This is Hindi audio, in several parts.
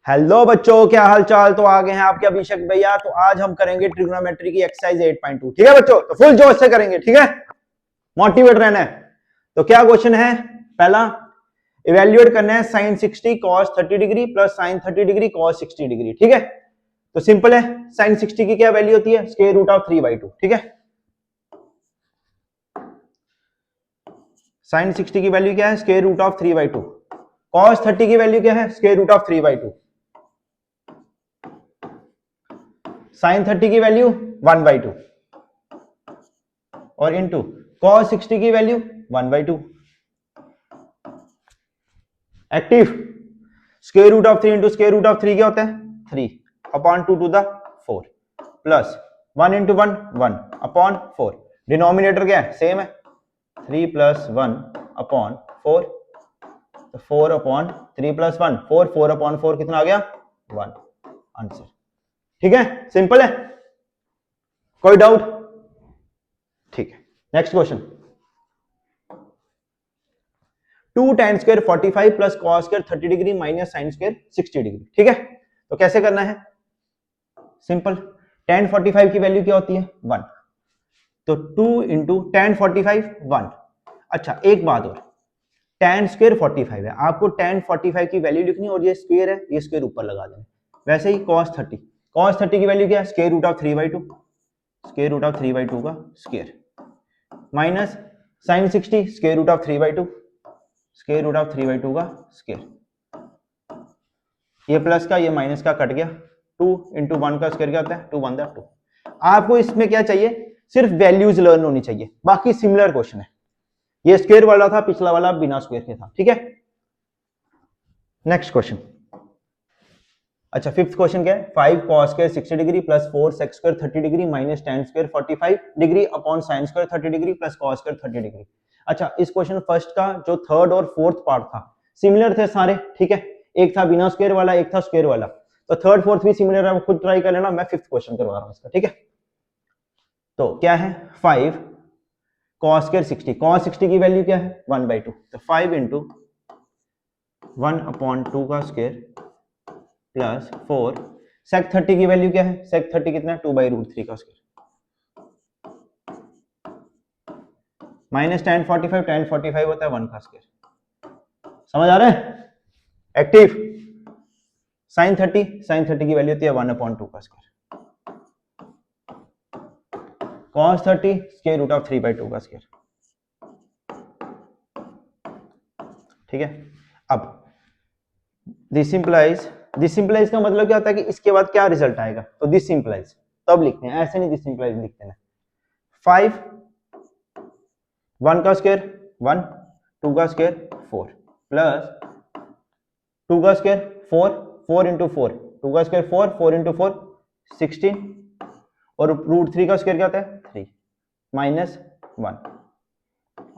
हेलो बच्चों, क्या हाल चाल। तो आगे हैं आपके अभिषेक भैया। तो आज हम करेंगे ट्रिग्नोमेट्री की एक्सरसाइज 8.2। ठीक है बच्चों, तो फुल जोश से करेंगे। ठीक है, मोटिवेट रहना है। तो क्या क्वेश्चन है पहला, इवेल्युएट करना है sine 60 cos 30 degree plus sine 30 degree cos 60 degree. ठीक है, तो सिंपल है। साइन 60 की क्या वैल्यू होती है, स्क्वायर रूट ऑफ 3/2। ठीक है, साइन 60 की वैल्यू क्या है, स्क्वायर रूट ऑफ 3/2। कॉस 30 की वैल्यू क्या है, स्क्वायर रूट ऑफ 3/2। साइन 30 की वैल्यू 1/2 और इनटू कॉस 60 की value 1/2। Active, square root of 3 into square root of 3 क्या होता है, 3 upon 2 to the 4 plus 1 into 1 1 upon 4। Denominator क्या है, सेम है, 3 प्लस 1 अपॉन 4। तो 4 अपॉन 3 प्लस 1 4, 4 अपॉन 4 कितना आ गया, 1। आंसर। ठीक है, सिंपल है, कोई डाउट? ठीक है, next question. 2 tan square 45 plus cos square 30 degree minus sine square 60 degree. ठीक है, तो कैसे करना है, सिंपल। tan 45 की वैल्यू क्या होती है, 1। तो 2 इंटू tan 45 1। अच्छा एक बात और, tan स्क्वायर 45 है, आपको tan 45 की वैल्यू लिखनी है और ये स्क्वायर है, ये स्क्वायर ऊपर लगा देना। वैसे ही cos 30 की वैल्यू क्या है, square root of 3/2, square root of 3/2 का square minus sine 60 square root of 3/2, square root of 3/2 का स्क्वायर। ये प्लस का ये माइनस का कट गया। 2 इंटू 1 का स्क्वायर क्या होता है, 2 1 2। आपको इसमें क्या चाहिए, सिर्फ वैल्यूज लर्न होनी चाहिए, बाकी सिमिलर क्वेश्चन है। ये स्क्वायर वाला था, पिछला वाला बिना स्क्वायर के था। ठीक है, नेक्स्ट क्वेश्चन। अच्छा फिफ्थ क्वेश्चन क्या है, 5 cos square 60 degree plus 4 sec square 30 degree minus tan square 45 degree upon sin square 30 degree plus cos square 30 degree. अच्छा इस क्वेश्चन फर्स्ट का जो थर्ड और फोर्थ पार्ट था सिमिलर थे सारे। ठीक है, एक था बिना स्क्वायर वाला, एक था स्क्वायर वाला, तो थर्ड फोर्थ भी सिमिलर है, खुद ट्राई कर लेना। मैं फिफ्थ क्वेश्चन करवा रहा हूं इसका। ठीक है, तो क्या है, 5 cos स्क्वायर 60, cos 60 की वैल्यू क्या है, 1/2। तो 5 इंटू 1/2 का स्क्वायर प्लस 4 sec 30 की वैल्यू क्या है, sec 30 कितना है, 2/√3 का स्क्वायर माइनस tan 45 होता है 1 का स्क्वायर। समझ आ रहा है, एक्टिव। sin 30 की वैल्यू होती है 1/2 का square, cos 30 square root of 3/2 का स्क्वायर। ठीक है, अब दिस इंप्लाइज का मतलब क्या होता है कि इसके बाद क्या रिजल्ट आएगा, तो दिस इंप्लाइज तब लिखते हैं, ऐसे नहीं दिस इंप्लाइज लिखते हैं। 5 1 का स्क्वायर 1 2 का स्क्वायर 4 प्लस 2 का स्क्वायर 4 4 इंटू 4 2 का स्क्वायर 4 4 इंटू 4 16 और √3 का स्क्वायर क्या होता है 3 माइनस 1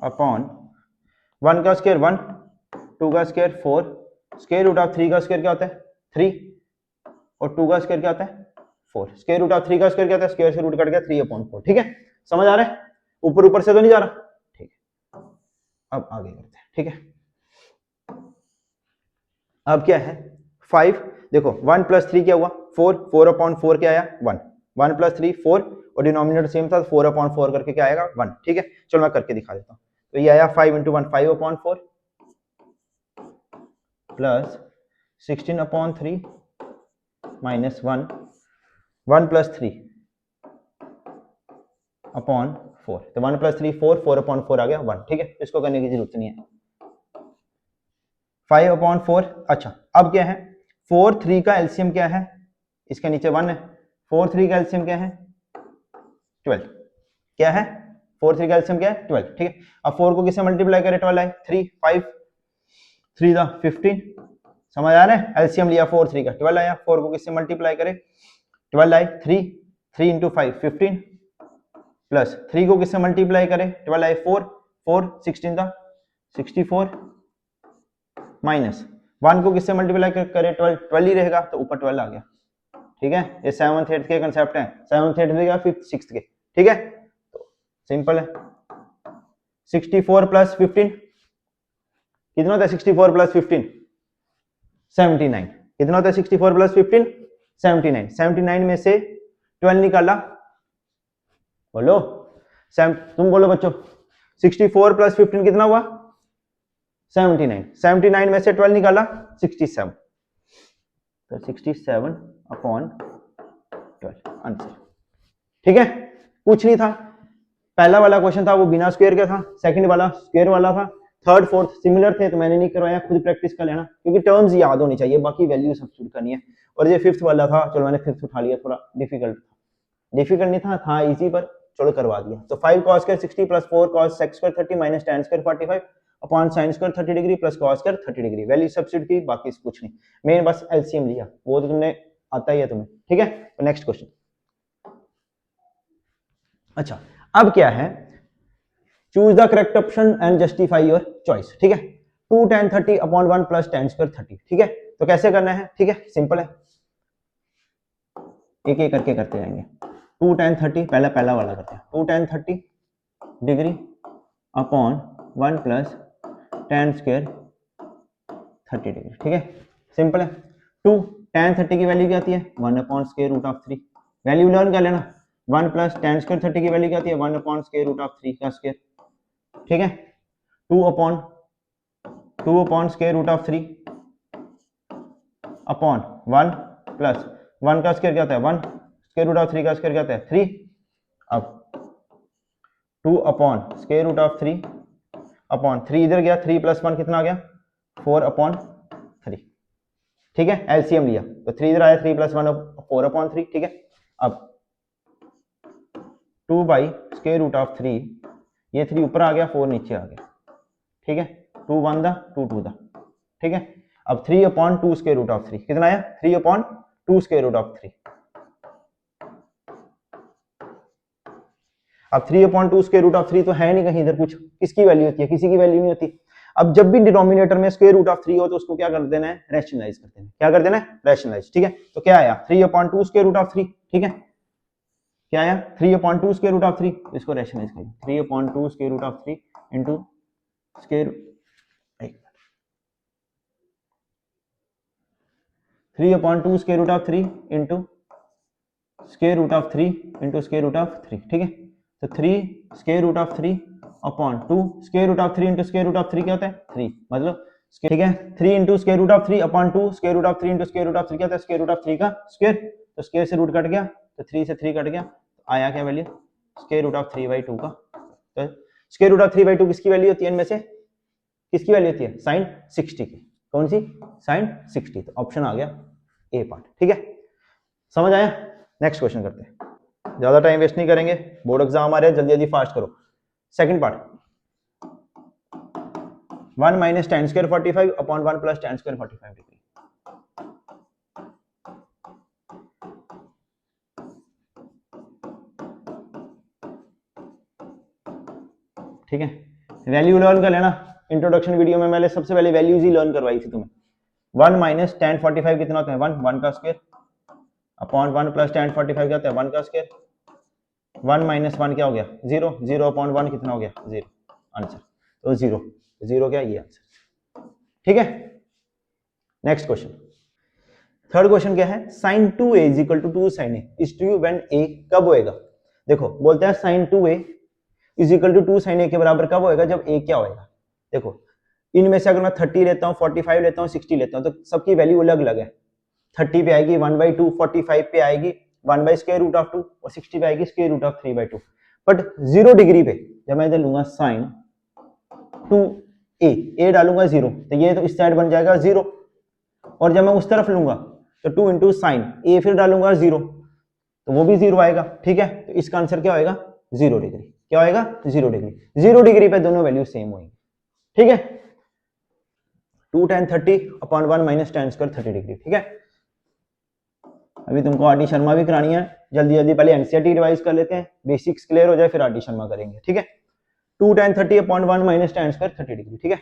अपॉन 1 का स्क्वायर 1 2 का स्क्वायर 4 स्क्वायर रूट ऑफ 3 का स्क्वायर क्या होता है 3 और 2 का स्क्वायर क्या होता है 4 स्क्वायर रूट ऑफ 3 का स्क्वायर क्या होता है, स्क्वायर से रूट कट गया 3/4। ठीक है, समझ आ रहा है, ऊपर ऊपर से तो नहीं जा रहा। ठीक है, अब आगे करते हैं। ठीक है, अब क्या है 5, देखो 1 प्लस 3 क्या हुआ 4 4/4 क्या आया 1 1 प्लस 3 4 और डिनोमिनेटर सेम था 4/4 करके क्या आएगा 1। ठीक है, चलो मैं करके दिखा देता हूँ। तो ये आया 5 into 1 5/4 plus 16/3 minus 1 1 plus 3 upon 4। तो 1 प्लस 3 4 4/4 आ गया 1। ठीक है, इसको करने की जरूरत नहीं है। 5/4। अच्छा अब क्या है 4 3 का एलसीएम क्या है, इसके नीचे 1 है, 4 3 का एलसीएम क्या है 12। क्या है 4 3 का एलसीएम क्या है 12। ठीक है, अब 4 को किससे मल्टीप्लाई करें, 12 आए 3 5 3 दा 15। समझ आ रहा है, एलसीएम लिया 4 3 का 12 आया, 4 को किससे मल्टीप्लाई करें 12 आए 3 3 इंटू 5 15 प्लस 3 को किससे मल्टीप्लाई करें 12 आए 4 4 16 दा 64 माइनस 1 को किससे मल्टीप्लाई करें 12 12 ही रहेगा, तो ऊपर 12 आ गया। ठीक है, ये 7th 8th के कंसेप्ट हैं, 7th 8th के 5th 6th के। ठीक है, तो सिंपल है 64 प्लस 15 कितना होता है, 64 प्लस 15 79। कितना होता है 64 प्लस 15 79, 79 में से 12 निकाला, बोलो तुम बोलो बच्चों 64 प्लस 15 कितना हुआ 79, 79 में से 12 निकाला 67, तो 67 अपॉन 12 आंसर। ठीक है, कुछ नहीं था, पहला वाला क्वेश्चन था वो बिना स्क्वायर का था, सेकंड वाला स्क्वायर वाला था, थर्ड फोर्थ सिमिलर थे तो मैंने नहीं करवाया, खुद प्रैक्टिस कर लेना क्योंकि टर्म्स याद होनी चाहिए, बाकी वैल्यू सब्स्टिट्यूट करनी है। और ये फिफ्थ वाला था, चलो मैंने फिफ्थ उठा लिया, थोड़ा डिफिकल्ट था, डिफिकल्ट नहीं था इजी, पर चलो करवा दिया। तो 5 cos square 60 plus 4 cos sec square 30 minus tan square 45 upon sin square 30 degree plus cos square 30 degree, value substitute की, बाकी कुछ नहीं, मेन बस एलसीएम लिया, वो तो तुमने आता ही है तुम्हें। ठीक है, तो नेक्स्ट क्वेश्चन। अच्छा, अब क्या है, choose the correct option and justify your choice. ठीक है, 2 tan 30 upon 1 plus tan square 30। ठीक है, तो कैसे करना है, ठीक है सिंपल है, एक एक करके करते जाएंगे। 2 tan 30 पहला वाला करते हैं, 2 tan 30 degree upon 1 plus tan square 30 degree. ठीक है, सिंपल है। 2 tan 30 की वैल्यू क्या आती है 1 upon square root of 3, value learn कर लेना। 1 प्लस tan स्क्वायर 30 की वैल्यू क्या आती है 1 अपॉन स्क्वायर रूट ऑफ 3 का स्क्वायर। ठीक है, 2 upon square root of 3 upon 1 plus 1 का स्क्वायर क्या होता है 1, स्क्वायर रूट ऑफ 3 का स्क्वायर क्या होता है 3। अब 2 upon square root of 3 upon 3 इधर गया, 3 प्लस 1 कितना आ गया 4 अपॉन 3। ठीक है, एलसीएम लिया तो 3 इधर आया, 3 प्लस 1 4 अपॉन 3। ठीक है, अब 2 बाई स्क्वायर रूट ऑफ 3, ये 3 ऊपर आ गया 4 नीचे आ गया। ठीक है, 2 1 दा 2 2 दा। ठीक है, अब 3 अपॉन 2 स्क्वायर रूट ऑफ 3 कितना आया 3 अपॉन 2 स्क्वायर रूट ऑफ 3। अब 3 अपॉन 2 स्क्वायर रूट ऑफ 3 तो है नहीं कहीं इधर कुछ, किसकी वैल्यू होती है, किसी की वैल्यू नहीं होती। अब जब भी डिनोमिनेटर में स्क्वायर रूट ऑफ 3 हो तो उसको क्या कर देना है रैशनलाइज कर देना है, क्या कर देना है रैशनलाइज। ठीक है, तो क्या आया 3 अपॉन 2 स्क्वायर रूट ऑफ 3। ठीक है, क्या आया 3 अपॉन 2 स्क्वायर रूट ऑफ 3, इसको रैशनलाइज कर 3 upon 2 square root of 3 into square 3 upon 2 square root of 3 into square root of 3 into square root of 3। ठीक है, तो 3 square root of 3 upon 2 square root of 3 into square root of 3 क्या होता है 3, मतलब ठीक है 3 into square root of 3 upon 2 square root of 3 into square root of 3 क्या होता है स्क्वायर रूट ऑफ 3 का स्क्वायर, तो स्क्वायर से रूट कट गया तो 3 से 3 कट गया, तो आया क्या वैल्यू स्क्वायर रूट ऑफ 3/2 का। तो स्क्वायर रूट ऑफ 3/2 किसकी वैल्यू होती है, इनमें से किसकी वैल्यू होती है sin 60 की, कौन सी sin 60, तो ऑप्शन आ गया ए पार्ट। ठीक है, समझ आया। नेक्स्ट क्वेश्चन करते हैं, ज्यादा टाइम वेस्ट नहीं करेंगे, बोर्ड एग्जाम आ रहे हैं, जल्दी जल्दी फास्ट करो। Second part 1 minus tan square 45 upon 1 plus tan square 45 degree. ठीक है, वैल्यू लर्न कर लेना, इंट्रोडक्शन वीडियो में मैंने सबसे पहले वैल्यूज ही लर्न करवाई थी तुम्हें। 1 माइनस tan 45 कितना होता है 1 का स्क्वायर अपॉन 1 प्लस tan 45 क्या होता है 1 का स्क्वायर, 1 माइनस 1 क्या हो गया 0, 0 अपॉन 1 कितना हो गया 0, आंसर तो 0, 0 क्या ये आंसर। ठीक है, नेक्स्ट क्वेश्चन, थर्ड क्वेश्चन क्या है sin 2a is equal to 2 sin a is true when a कब होएगा। देखो बोलते हैं sin 2a is equal to 2 sin a के बराबर कब होएगा, जब a क्या होएगा। देखो इनमें से अगर मैं 30 लेता हूँ 45 लेता हूँ 60 लेता हूँ तो सबकी वैल्यू अलग अलग है। 30 पे आएगी 1/2, 45 पे आएगी 1 बाई स्क्वायर रूट ऑफ 2 और 60 पे आएगी square root of 3/2। But 0 degree पे जब मैं इधर लूंगा sin 2a, a डालूंगा 0 तो ये तो इस साइड बन जाएगा 0, और जब मैं उस तरफ लूंगा तो 2 इंटू साइन a फिर डालूंगा 0 तो वो भी 0 आएगा। ठीक है, तो इसका आंसर क्या होएगा 0 डिग्री, क्या होएगा 0 डिग्री। 0 डिग्री पे दोनों वैल्यू सेम होंगी। ठीक है, 2 tan 30 upon 1 minus tan square 30 degree. ठीक है, अभी तुमको आर डी शर्मा भी करानी है, जल्दी जल्दी पहले एनसीईआरटी रिवाइज कर लेते हैं, बेसिक्स क्लियर हो जाए फिर आर डी शर्मा करेंगे। ठीक है, 2 tan 30 upon 1 minus tan square 30 degree. ठीक है,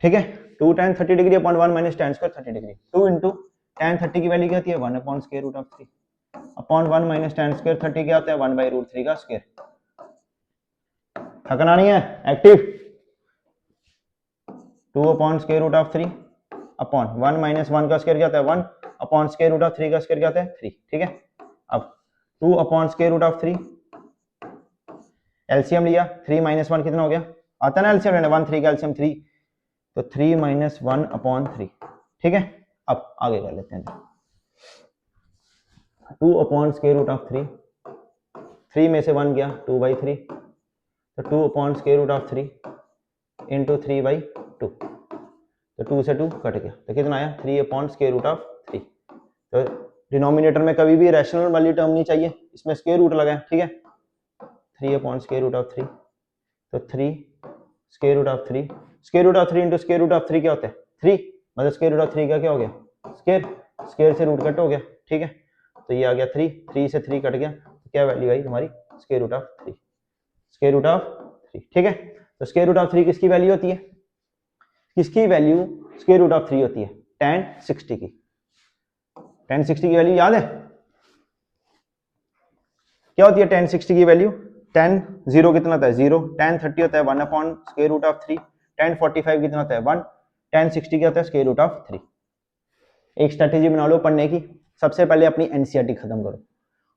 ठीक है 2 tan 30 degree upon 1 minus tan square 30 degree. 2 into tan 30 की वैल्यू क्या होती है 1 upon square root of 3 upon 1 minus tan square 30 क्या होता है 1/√3 का स्क्वायर। थकना नहीं है, active. 2 upon square root of 3 upon 1 minus 1 का स्क्वायर क्या होता है 1 अपॉन स्क्वायर रूट ऑफ 3 का स्क्वायर क्या होता है 3। ठीक है, अब 2 upon square root of 3, LCM लिया, 3 माइनस 1 कितना हो गया, आता ना एलसीएम लेना, 1 3 का एलसीएम 3, तो 3 माइनस 1 अपॉन 3। ठीक है, अब आगे कर लेते हैं। 2 अपॉन स्क्वायर रूट ऑफ 3, 3 में से 1 गया 2/3, तो 2 upon square root of 3 into 3/2, तो 2 से 2 कट गया, तो कितना आया 3 अपॉन स्क्वायर रूट ऑफ 3। तो डिनोमिनेटर में कभी भी रैशनल वाली टर्म नहीं चाहिए, इसमें स्क्वायर रूट लगा है। ठीक है, 3 अपॉन स्क्वायर रूट ऑफ 3, तो 3 square root of 3, square root of 3 into square root of 3 क्या होता है 3, मतलब स्क्वायर रूट ऑफ 3 का क्या हो गया स्क्वायर, स्क्वायर से रूट कट हो गया। ठीक है, तो ये आ गया 3, 3 से 3 कट गया, तो क्या वैल्यू आई हमारी square root of 3, square root of 3। ठीक है, तो स्क्वायर रूट ऑफ 3 किसकी वैल्यू होती है, किसकी वैल्यू स्क्वायर रूट ऑफ 3 होती है tan 60 की। tan 60 की वैल्यू याद है क्या होती है tan 60 की वैल्यू, tan 0 कितना होता है 0, tan 30 होता है 1 upon square root of 3, tan 45 कितना होता है 1, tan 60 क्या होता है स्क्वायर रूट ऑफ 3। एक स्ट्रेटेजी बना लो पढ़ने की, सबसे पहले अपनी एनसीईआरटी खत्म करो,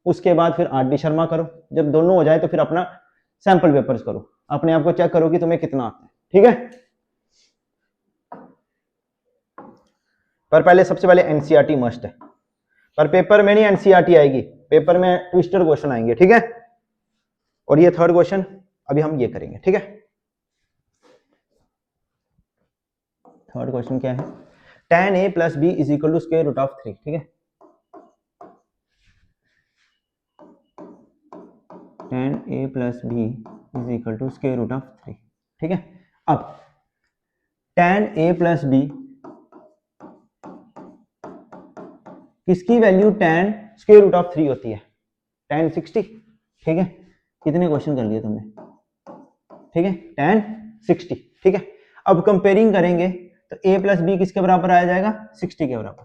उसके बाद फिर आरडी शर्मा करो, जब दोनों हो जाए तो फिर अपना सैंपल पेपर्स करो, अपने आप को चेक करो कि तुम्हें कितना आता है। ठीक है, पर पहले सबसे पहले एनसीईआरटी मस्ट है, पर पेपर में नहीं एनसीईआरटी आएगी, पेपर में ट्विस्टर क्वेश्चन आएंगे। ठीक है, और ये थर्ड क्वेश्चन अभी हम ये करेंगे। ठीक है, थर्ड क्वेश्चन क्या है, tan a plus b is equal to square root of 3। ठीक है, tan a plus b is equal to square root of 3। ठीक है, अब tan a प्लस बी किसकी value tan square root of 3 होती है tan 60। ठीक है, कितने क्वेश्चन कर लिए तुमने, ठीक है tan 60। ठीक है, अब कंपेयरिंग करेंगे तो a प्लस बी किसके बराबर आ जाएगा 60 के बराबर।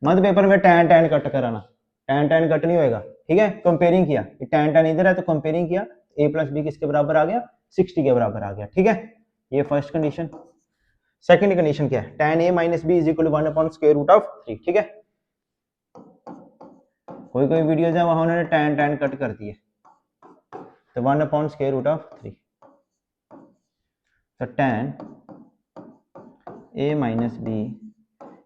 मध्य पेपर में tan कट कराना, tan कट नहीं होएगा। ठीक है, कंपेयरिंग किया, tan इधर है तो कंपेयरिंग किया, a प्लस बी किसके बराबर आ गया 60 के बराबर आ गया। ठीक है, ये फर्स्ट कंडीशन। सेकंड कंडीशन क्या है, tan a minus b is equal to 1 upon square root of 3। ठीक है, कोई कोई वीडियोज है वहां उन्होंने tan कट कर दिए, तो 1 अपॉन स्क्वायर रूट ऑफ 3, तो tan a माइनस बी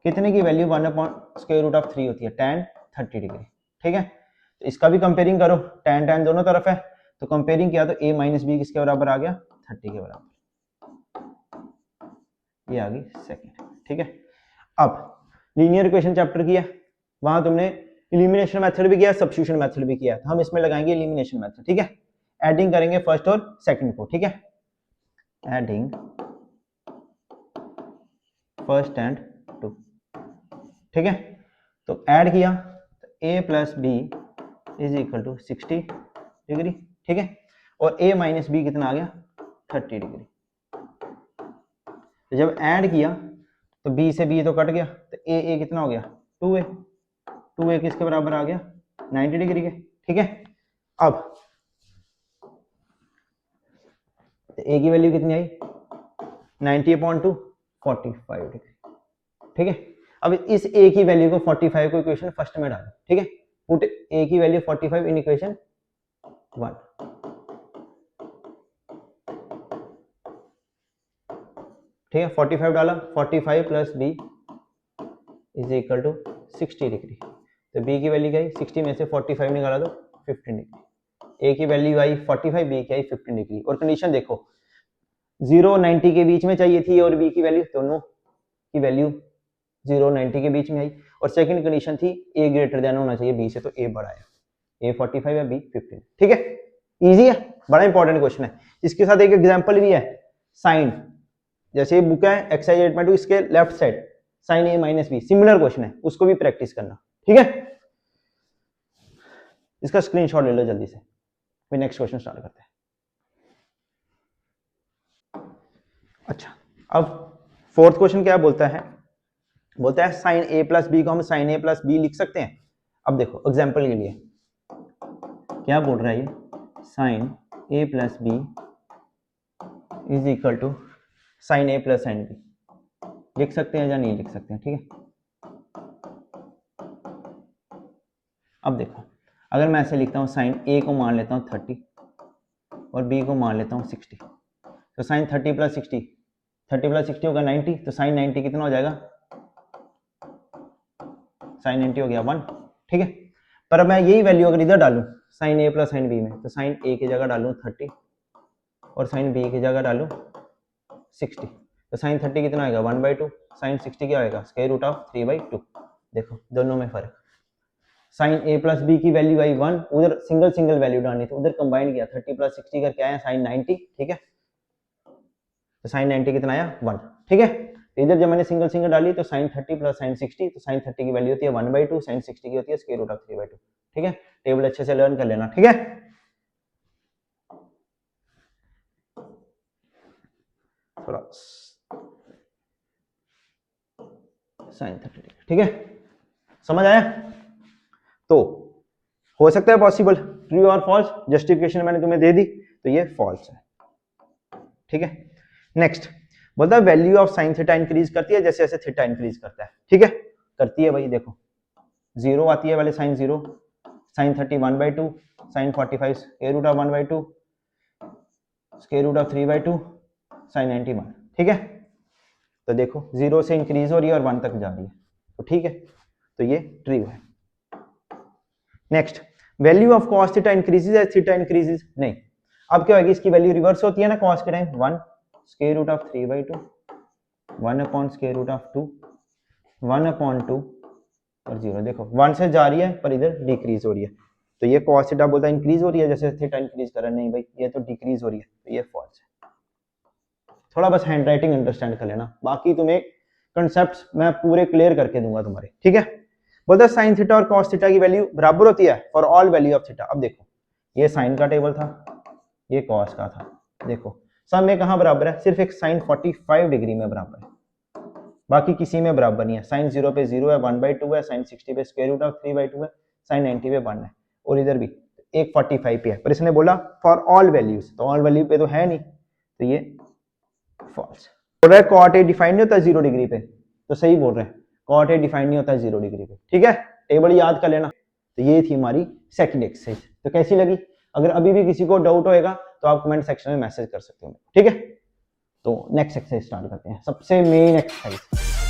कितने की value 1 upon square root of 3 होती है tan 30 डिग्री। ठीक है, तो इसका भी कंपेयरिंग करो, tan दोनों तरफ है, तो कंपेयरिंग किया तो a माइनस बी किसके बराबर आ गया 30 के बराबर, ये आ गई सेकंड। ठीक है, अब लीनियर इक्वेशन चैप्टर किया, वहां तुमने एलिमिनेशन मेथड भी किया, सब्स्टिट्यूशन मेथड भी किया, तो हम इसमें लगाएंगे एलिमिनेशन मेथड। ठीक है, एडिंग करेंगे फर्स्ट और सेकंड को। ठीक है, एडिंग फर्स्ट एंड टू। ठीक है, तो ऐड किया तो a plus b is equal to 60 degree. ठीक है, और a माइनस बी कितना आ गया 30 डिग्री। तो जब ऐड किया तो b से b तो कट गया, तो a कितना हो गया 2a किसके बराबर आ गया 90 डिग्री के। ठीक है, अब तो a की वैल्यू कितनी आई 90/2 45 डिग्री। ठीक है, अब इस a की वैल्यू को 45 को इक्वेशन फर्स्ट में डालो। ठीक है, पुट a की वैल्यू 45 इन इक्वेशन 1। ठीक है, 45 डाला, 45 प्लस b is equal to 60 degree, तो b की वैल्यू क्या आई 60 में से 45 निकाला तो 15 डिग्री। a की वैल्यू आई 45, b की आई 15 डिग्री। और कंडीशन देखो 0 90 के बीच में चाहिए थी, और b की वैल्यू दोनों की वैल्यू 0 90 के बीच में आई। और सेकंड कंडीशन थी a ग्रेटर देन होना चाहिए b से, तो a बड़ा है, a 45 है b 15। ठीक है, इजी है, बड़ा इंपॉर्टेंट क्वेश्चन है। इसके साथ एक एग्जांपल भी है, साइन, जैसे बुक है एक्सरसाइज 8.2, इसके left side sine a minus b, similar question है, उसको भी प्रैक्टिस करना। ठीक है, इसका स्क्रीनशॉट ले लो जल्दी से, फिर नेक्स्ट क्वेश्चन स्टार्ट करते हैं। अच्छा, अब फोर्थ क्वेश्चन क्या बोलता है, बोलता है साइन a प्लस बी को हम साइन a प्लस बी लिख सकते हैं। अब देखो एग्जांपल के लिए क्या बोल रहा है, ये sine a plus b is equal to sine a plus sine b. लिख सकते हैं या नहीं लिख सकते हैं, ठीक है। अब देखो, अगर मैं ऐसे लिखता हूँ साइन ए को मान लेता हूँ 30 और बी को मान लेता हूँ 60, तो साइन 30 प्लस 60, 30 प्लस 60 होगा 90, तो साइन 90 कितना हो जाएगा, साइन 90 हो गया 1, ठीक है। पर अब मैं यही वैल्यू अगर इधर डालूं sign a plus sine B में, तो साइन ए की जगह डालूं 30 और साइन बी की जगह डालूं 60, तो साइन 30 कितना आएगा 1/2, साइन 60 क्या आएगा स्क्वायर रूट ऑफ 3/2। देखो दोनों में फर्क, साइन ए प्लस बी की वैल्यू आई 1, उधर सिंगल सिंगल वैल्यू डालनी थी, उधर कंबाइन किया 30 प्लस 60 करके आया साइन 90, ठीक है। तो साइन 90 कितना आया 1, ठीक है। इधर जब मैंने सिंगल सिंगल डाली तो साइन 30 प्लस साइन 60, तो साइन 30 की वैल्यू होती है 1/2, साइन 60 की होती है स्क्वायर रूट ऑफ 3/2, ठीक है। टेबल अच्छे से लर्न कर लेना, ठीक है। थोड़ा साइन 30, ठीक है, समझ आया। तो हो सकता है पॉसिबल, ट्रू और फॉल्स, जस्टिफिकेशन मैंने तुम्हें दे दी, तो ये फॉल्स है, ठीक है। नेक्स्ट बोलता है value of sine theta increase करती है जैसे जैसे थीटा इंक्रीज करता है, ठीक है, करती है भाई। देखो 0 आती है, वाले sine 0, sine 30 1/2, sine 45 square root of 1/2, square root of 3/2, sine 90 1, ठीक है। तो देखो 0 से इंक्रीज हो रही है और 1 तक जा रही है, तो ठीक है, तो ये ट्रू है। Next value of cos theta increases as theta increases, नहीं, अब क्या होगी, इसकी वैल्यू रिवर्स होती है ना cos के time, 1 square root of 3/2, 1 upon square root of 2, 1 upon 2 और 0। देखो 1 से जा रही है पर इधर डिक्रीज हो रही है, तो ये cos थीटा बोलता है इंक्रीज हो रही है जैसे थीटा इंक्रीज कर रहा है, नहीं भाई ये तो डिक्रीज हो रही है, तो ये फॉल्स है। थोड़ा बस हैंड राइटिंग अंडरस्टैंड कर लेना, बाकी तुम्हें कंसेप्ट मैं पूरे क्लियर करके दूंगा तुम्हारे, ठीक है। बोलता है साइन थीटा और cos थीटा की वैल्यू बराबर होती है for all value of theta. अब देखो ये साइन का टेबल था, ये cos का था, देखो सब में कहां बराबर है, सिर्फ एक साइन 45 डिग्री में बराबर है, बाकी किसी में बराबर नहीं है। साइन 0 पे 0 है, 1/2 है, साइन 60 पे स्क्वायर रूट ऑफ 3/2 है, साइन 90 पे 1 है, और इधर भी एक 45 पे है, पर इसने बोला फॉर ऑल वैल्यूज, तो ऑल वैल्यू पे तो है नहीं, तो ये फॉल्स। बोल रहा है cot A डिफाइन नहीं होता 0 डिग्री पे, तो सही बोल रहे हैं, cot A डिफाइन नहीं होता 0 डिग्री पे, ठीक है। टेबल याद कर लेना। तो ये थी हमारी सेकंड एक्सरसाइज, तो कैसी लगी, अगर अभी भी किसी को डाउट होएगा तो आप कमेंट सेक्शन में मैसेज कर सकते हो, ठीक है। तो नेक्स्ट एक्सरसाइज स्टार्ट करते हैं, सबसे मेन एक्सरसाइज